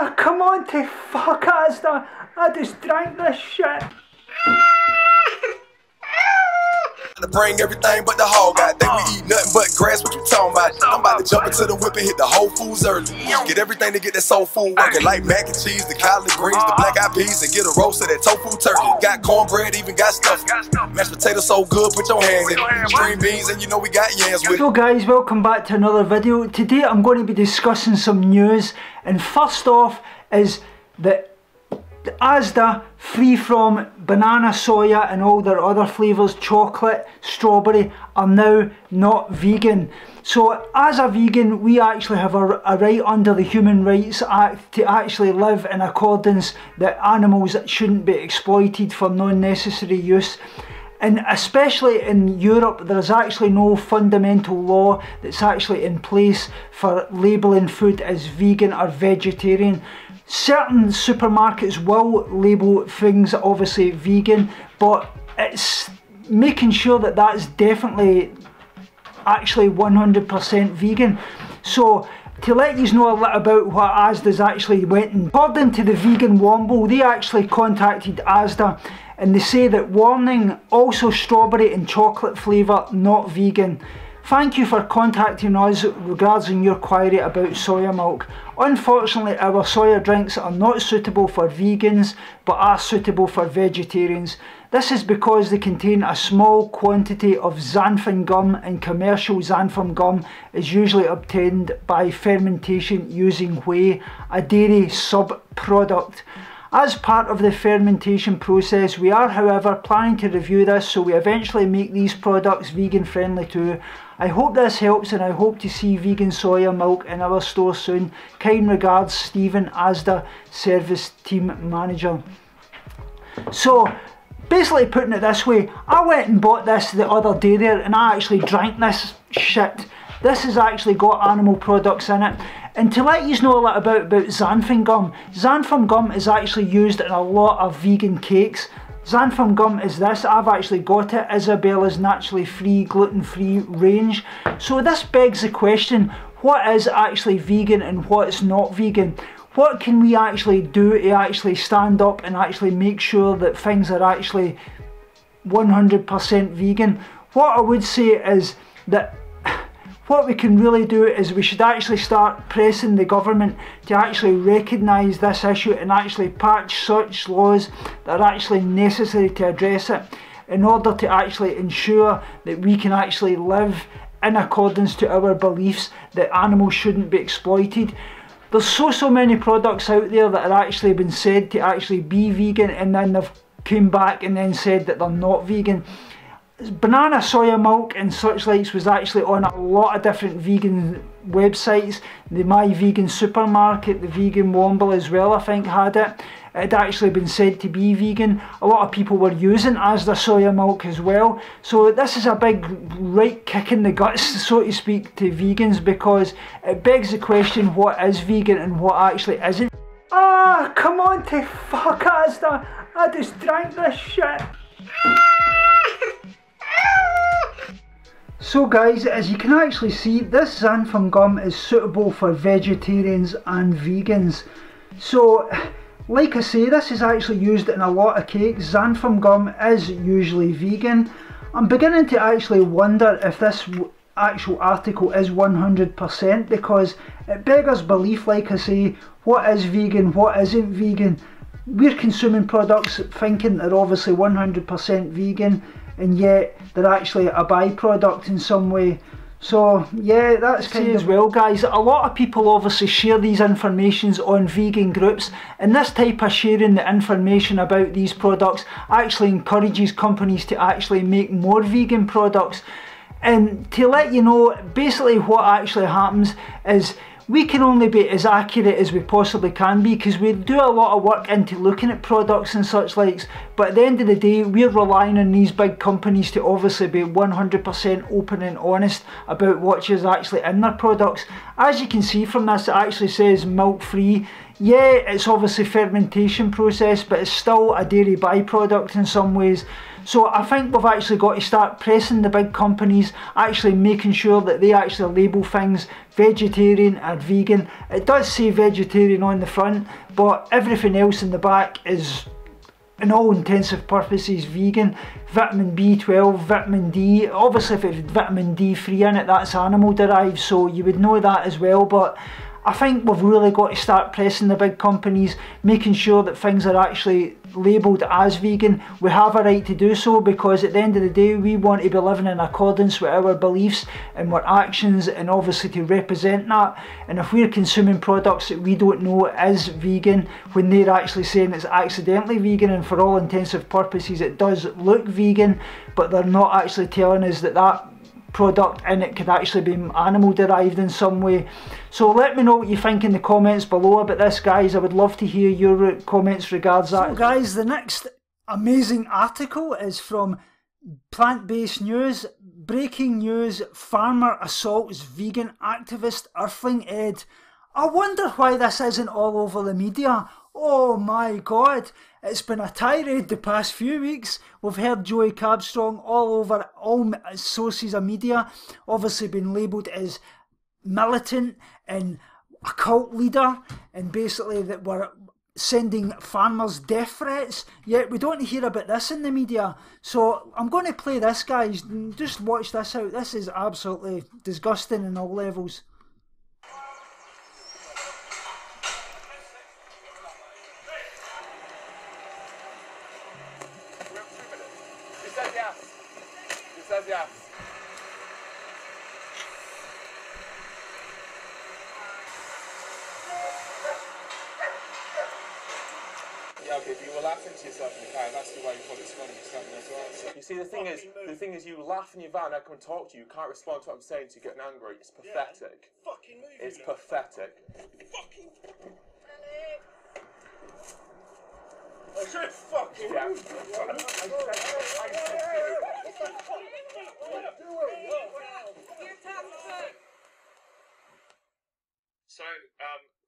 Ah, come on to fuck Asda. I just drank this shit. To bring everything but the hog out. Think we eat nothing but grass, what you talking about? I'm about to jump into the whip and hit the Whole Foods early. Get everything to get that soul food working, like mac and cheese, the collard greens, the black eyed peas, and get a roast of that tofu turkey. Got cornbread, even got stuffing. Mashed potatoes so good, put your hands in it. Green beans, and you know we got yams with it. So guys, welcome back to another video. Today I'm going to be discussing some news, and first off is that Asda, free from banana, soya and all their other flavours, chocolate, strawberry, are now not vegan. So as a vegan, we actually have a right under the Human Rights Act to actually live in accordance that animals shouldn't be exploited for non-necessary use. And especially in Europe, there is actually no fundamental law that's actually in place for labelling food as vegan or vegetarian. Certain supermarkets will label things obviously vegan, but it's making sure that that's definitely actually 100% vegan. So to let you know a little about what Asda's actually went in, according to the Vegan Womble, they actually contacted Asda and they say that warning, also strawberry and chocolate flavour, not vegan. Thank you for contacting us regarding your query about soya milk. Unfortunately, our soya drinks are not suitable for vegans, but are suitable for vegetarians. This is because they contain a small quantity of xantham gum, and commercial xantham gum is usually obtained by fermentation using whey, a dairy sub-product. As part of the fermentation process, we are however planning to review this so we eventually make these products vegan friendly too. I hope this helps, and I hope to see vegan soya milk in our store soon. Kind regards, Stephen, Asda Service Team Manager. So basically, putting it this way, I went and bought this the other day there and I actually drank this shit. This has actually got animal products in it. And to let you know a little bit about xantham gum is actually used in a lot of vegan cakes. Xantham gum is this, I've actually got it, Isabella's naturally free, gluten-free range. So this begs the question, what is actually vegan and what is not vegan? What can we actually do to actually stand up and actually make sure that things are actually 100% vegan? What I would say is that what we can really do is we should actually start pressing the government to actually recognise this issue and actually patch such laws that are actually necessary to address it, in order to actually ensure that we can actually live in accordance to our beliefs that animals shouldn't be exploited. There's so many products out there that are actually been said to actually be vegan, and then they've come back and then said that they're not vegan. Banana, soya milk and such likes was actually on a lot of different vegan websites. The My Vegan Supermarket, the Vegan Womble as well, I think, had it. It had actually been said to be vegan. A lot of people were using Asda Soya Milk as well. So this is a big right kick in the guts, so to speak, to vegans, because it begs the question, what is vegan and what actually isn't. Ah, come on to fuck Asda. I just drank this shit. So guys, as you can actually see, this xantham gum is suitable for vegetarians and vegans. So, like I say, this is actually used in a lot of cakes. Xantham gum is usually vegan. I'm beginning to actually wonder if this actual article is 100%, because it beggars belief, like I say, what is vegan, what isn't vegan. We're consuming products thinking they're obviously 100% vegan, and yet they're actually a byproduct in some way. So yeah, that's kind of as well, guys. A lot of people obviously share these informations on vegan groups, and this type of sharing the information about these products actually encourages companies to actually make more vegan products. And to let you know, basically what actually happens is we can only be as accurate as we possibly can be, because we do a lot of work into looking at products and such likes, but at the end of the day we're relying on these big companies to obviously be 100% open and honest about what is actually in their products. As you can see from this, it actually says milk free. Yeah, it's obviously fermentation process, but it's still a dairy byproduct in some ways. So I think we've actually got to start pressing the big companies, actually making sure that they actually label things vegetarian or vegan. It does say vegetarian on the front, but everything else in the back is, in all intensive purposes, vegan. Vitamin B12, vitamin D, obviously if it's vitamin D3 in it, that's animal derived, so you would know that as well. But I think we've really got to start pressing the big companies, making sure that things are actually labelled as vegan. We have a right to do so, because at the end of the day we want to be living in accordance with our beliefs and our actions, and obviously to represent that. And if we're consuming products that we don't know is vegan, when they're actually saying it's accidentally vegan and for all intensive purposes it does look vegan, but they're not actually telling us that that product in it could actually be animal derived in some way. So let me know what you think in the comments below about this, guys. I would love to hear your comments regards that. So guys, the next amazing article is from Plant-Based News. Breaking news: farmer assaults vegan activist Earthling Ed. I wonder why this isn't all over the media. Oh my god, it's been a tirade the past few weeks. We've heard Joey Cabstrong all over all sources of media, obviously been labelled as militant and a cult leader, and basically that we're sending farmers death threats, yet we don't hear about this in the media. So I'm going to play this, guys. Just watch this out. This is absolutely disgusting on all levels. Yes. Yeah, okay, but you were laughing to yourself in the car, and that's the way you thought it's funny, you're standing there to answer. You see, the thing is, you laugh in your van, I come and talk to you, you can't respond to what I'm saying, so you're getting angry. It's pathetic. Yeah, fucking move. It's pathetic. Fucking... I said fucking move. So,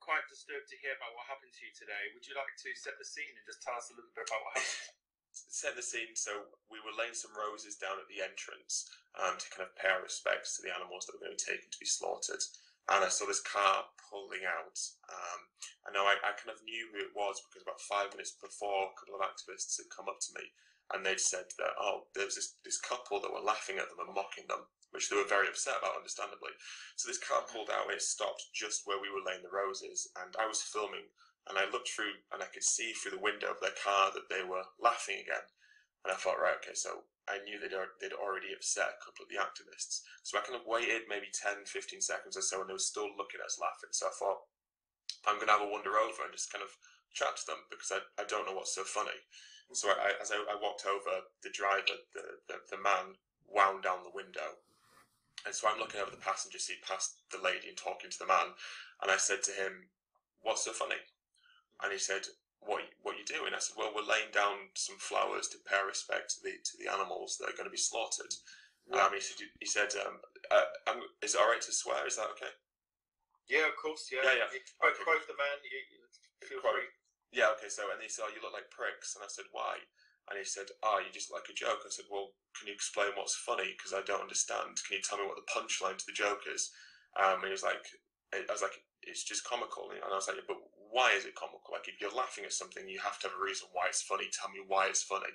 quite disturbed to hear about what happened to you today. Would you like to set the scene and just tell us a little bit about what happened? Set the scene. So we were laying some roses down at the entrance to kind of pay our respects to the animals that were going to be taken to be slaughtered. And I saw this car pulling out. I know I kind of knew who it was because about 5 minutes before, a couple of activists had come up to me and they'd said that, oh, there was this couple that were laughing at them and mocking them, which they were very upset about, understandably. So this car pulled out and it stopped just where we were laying the roses, and I was filming, and I looked through and I could see through the window of their car that they were laughing again. And I thought, right, okay, so I knew they'd already upset a couple of the activists. So I kind of waited maybe 10, 15 seconds or so, and they were still looking at us laughing. So I thought, I'm going to have a wander over and just kind of chat to them, because I don't know what's so funny. So as I walked over, the driver, the man, wound down the window. And so I'm looking over the passenger seat past the lady and talking to the man. And I said to him, what's so funny? And he said, what you doing? I said, well, we're laying down some flowers to pay respect to the animals that are going to be slaughtered. Yeah. He said, is it all right to swear? Is that okay? Yeah, of course, yeah. Yeah. Quote the man, feel free. Yeah, okay, so, and he said, oh, you look like pricks. And I said, why? And he said, oh, you just like a joke. I said, well, can you explain what's funny? Because I don't understand. Can you tell me what the punchline to the joke is? And he was like, I was like, it's just comical. And I was like, but why is it comical? Like, if you're laughing at something, you have to have a reason why it's funny. Tell me why it's funny.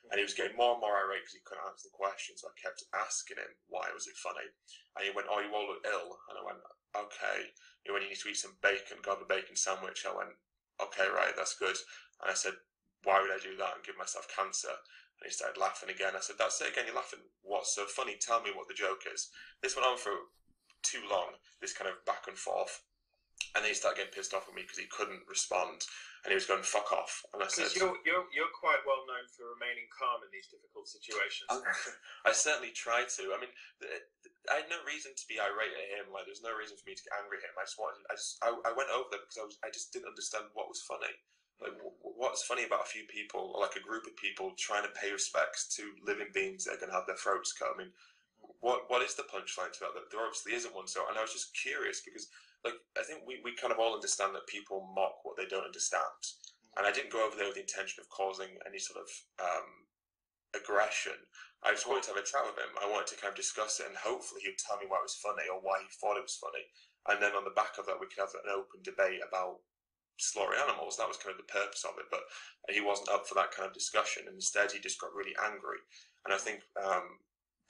And he was getting more and more irate because he couldn't answer the question. So I kept asking him, why was it funny? And he went, oh, you all look ill. And I went, okay. You went, you need to eat some bacon, go have a bacon sandwich. I went, okay, right, that's good. And I said, why would I do that and give myself cancer? And he started laughing again. I said, that's it again, you're laughing. What's so funny? Tell me what the joke is. This went on for too long, this kind of back and forth. And then he started getting pissed off at me because he couldn't respond. And he was going, fuck off. And I said, you're quite well known for remaining calm in these difficult situations. I certainly try to. I mean, I had no reason to be irate at him. Like, there's no reason for me to get angry at him. I went over there because I just didn't understand what was funny. Like, what's funny about a few people, or like a group of people trying to pay respects to living beings that are going to have their throats cut? I mean, what is the punchline to that? There obviously isn't one. So, and I was just curious because, like, I think we kind of all understand that people mock what they don't understand. And I didn't go over there with the intention of causing any sort of aggression. I just wanted to have a chat with him. I wanted to kind of discuss it, and hopefully he'd tell me why it was funny or why he thought it was funny. And then on the back of that, we could have an open debate about slaughtering animals. That was kind of the purpose of it. But he wasn't up for that kind of discussion, and instead he just got really angry. And I think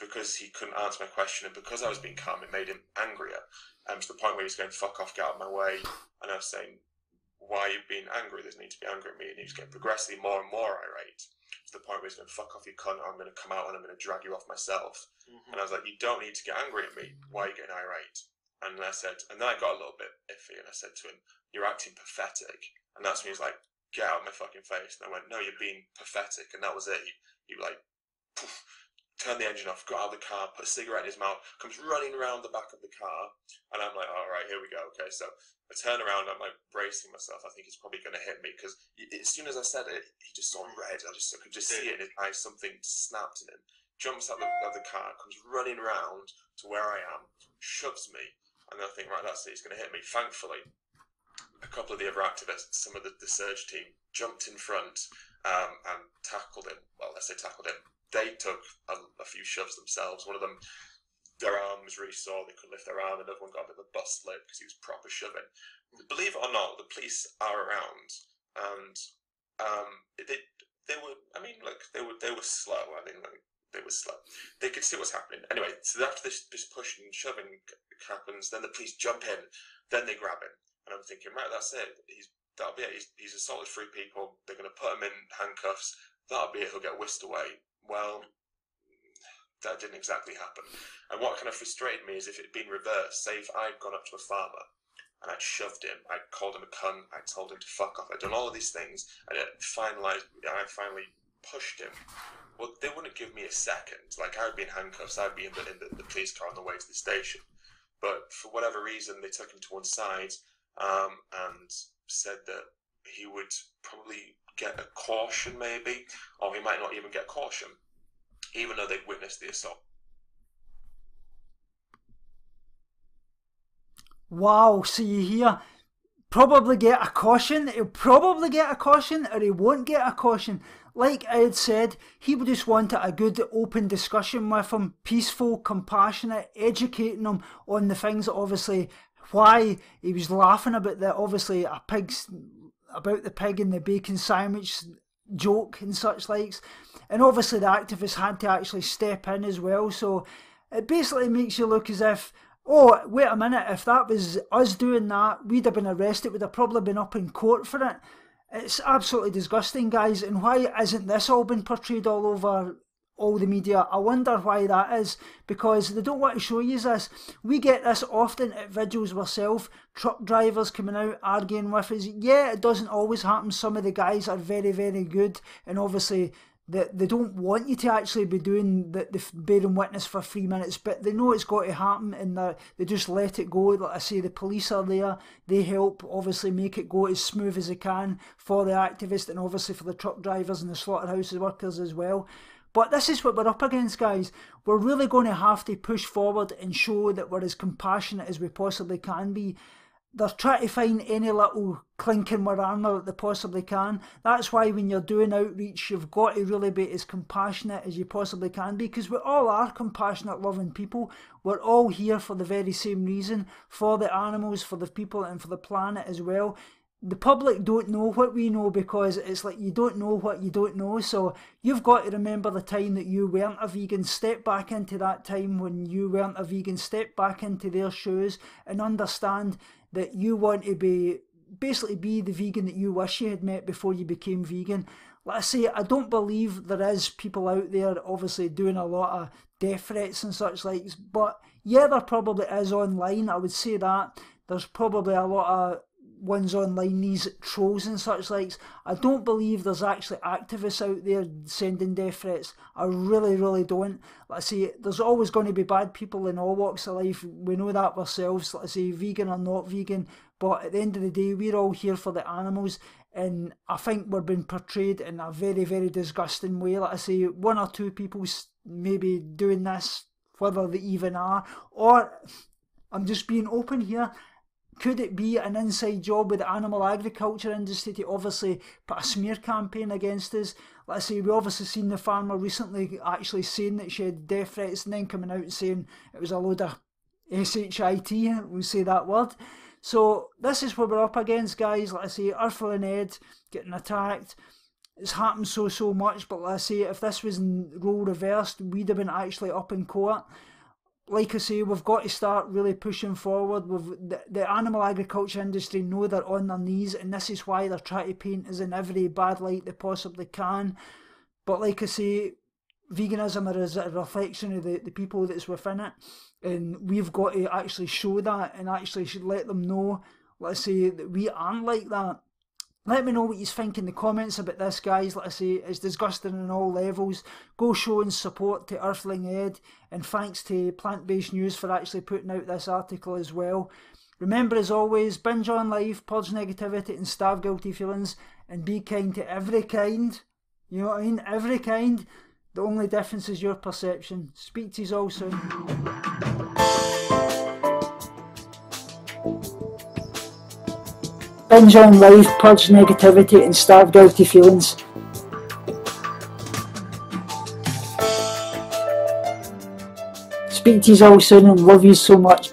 because he couldn't answer my question, and because I was being calm, it made him angrier. To the point where he was going, "Fuck off, get out of my way." And I was saying, "Why are you being angry? There's need to be angry at me." And he was getting progressively more and more irate, to the point where he's going, "Fuck off, you cunt, or I'm going to come out and I'm going to drag you off myself." And I was like, "You don't need to get angry at me. Why are you getting irate?" And I said, and then I got a little bit iffy, and I said to him, "You're acting pathetic." And that's when he was like, "Get out of my fucking face." And I went, "No, you're being pathetic." And that was it. He like, poof, turned the engine off, got out of the car, put a cigarette in his mouth, comes running around the back of the car, and I'm like, "All right, here we go." Okay, so I turn around, I'm like bracing myself. I think he's probably going to hit me, because as soon as I said it, he just saw red. I could just see it in his eyes. Something snapped in him. Jumps out of the car, comes running around to where I am, shoves me, and then I think, right, that's it. He's going to hit me. Thankfully, a couple of the other activists, some of the surge team, jumped in front and tackled him. Well, I say tackled him. They took a few shoves themselves. One of them, their arm was really sore. They couldn't lift their arm. Another one got a bit of a bust lip because he was proper shoving. Believe it or not, the police are around, and they were. I mean, like they were slow. I mean, like, they were slow. They could see what's happening. Anyway, so after this pushing and shoving happens, then the police jump in. Then they grab him, and I'm thinking, right, that's it. That'll be it. He's assaulted 3 people. They're going to put him in handcuffs. That'll be it. He'll get whisked away. Well, that didn't exactly happen. And what kind of frustrated me is if it had been reversed, say if I'd gone up to a farmer and I'd shoved him, I'd called him a cunt, I'd told him to fuck off, I'd done all of these things, and I finally pushed him. Well, they wouldn't give me a second. Like, I would be in handcuffs, I'd be in the police car on the way to the station. But for whatever reason, they took him to one side and said that he would probably get a caution, maybe, or he might not even get caution, even though they'd witnessed the assault. Wow, so you hear, probably get a caution. He'll probably get a caution, or he won't get a caution. Like I had said, he would just wanted a good open discussion with him, peaceful, compassionate, educating him on the things that obviously why he was laughing about the obviously about the pig and the bacon sandwich joke and such likes. And obviously the activists had to actually step in as well. So it basically makes you look as if, oh, wait a minute, if that was us doing that, we'd have been arrested, we'd have probably been up in court for it. It's absolutely disgusting, guys. And why isn't this all been portrayed all over all the media? I wonder why that is, because they don't want to show you this. We get this often at vigils ourselves, truck drivers coming out arguing with us. Yeah, it doesn't always happen. Some of the guys are very, very good, and obviously they don't want you to actually be doing the bearing witness for 3 minutes, but they know it's got to happen, and they just let it go. Like I say, the police are there, they help obviously make it go as smooth as they can for the activists, and obviously for the truck drivers and the slaughterhouse workers as well. But this is what we're up against, guys. We're really going to have to push forward and show that we're as compassionate as we possibly can be. They're trying to find any little clink in our armour that they possibly can. That's why when you're doing outreach, you've got to really be as compassionate as you possibly can be, because we all are compassionate, loving people. We're all here for the very same reason, for the animals, for the people, and for the planet as well. The public don't know what we know, because it's like you don't know what you don't know. So you've got to remember the time that you weren't a vegan. Step back into that time when you weren't a vegan. Step back into their shoes and understand that you want to basically be the vegan that you wish you had met before you became vegan. Like I say, I don't believe there is people out there obviously doing a lot of death threats and such likes, but yeah, there probably is online. I would say that there's probably a lot of ones online, these trolls and such likes. I don't believe there's actually activists out there sending death threats. I really, really don't. Like I say, there's always going to be bad people in all walks of life. We know that ourselves. Like I say, vegan or not vegan, but at the end of the day, we're all here for the animals, and I think we're being portrayed in a very, very disgusting way. Like I say, 1 or 2 people maybe doing this, whether they even are, or I'm just being open here, could it be an inside job with the animal agriculture industry to obviously put a smear campaign against us? Let's say we obviously seen the farmer recently actually saying that she had death threats and then coming out and saying it was a load of shit, we say that word. So this is what we're up against, guys. Like I say, Earthling Ed getting attacked. It's happened so much, but like I say, if this was in role reversed, we'd have been actually up in court. Like I say, we've got to start really pushing forward. The animal agriculture industry know they're on their knees, and this is why they're trying to paint us in every bad light they possibly can. But like I say, veganism is a reflection of the people that's within it, and we've got to actually show that and actually should let them know, let's say, that we aren't like that. Let me know what you think in the comments about this, guys. Like I say, it's disgusting on all levels. Go showing support to Earthling Ed, and thanks to Plant-Based News for actually putting out this article as well. Remember, as always, binge on life, purge negativity and starve guilty feelings, and be kind to every kind. You know what I mean? Every kind. The only difference is your perception. Speak to you all soon. Binge on life, purge negativity and starve guilty feelings. Speak to you all soon and love you so much.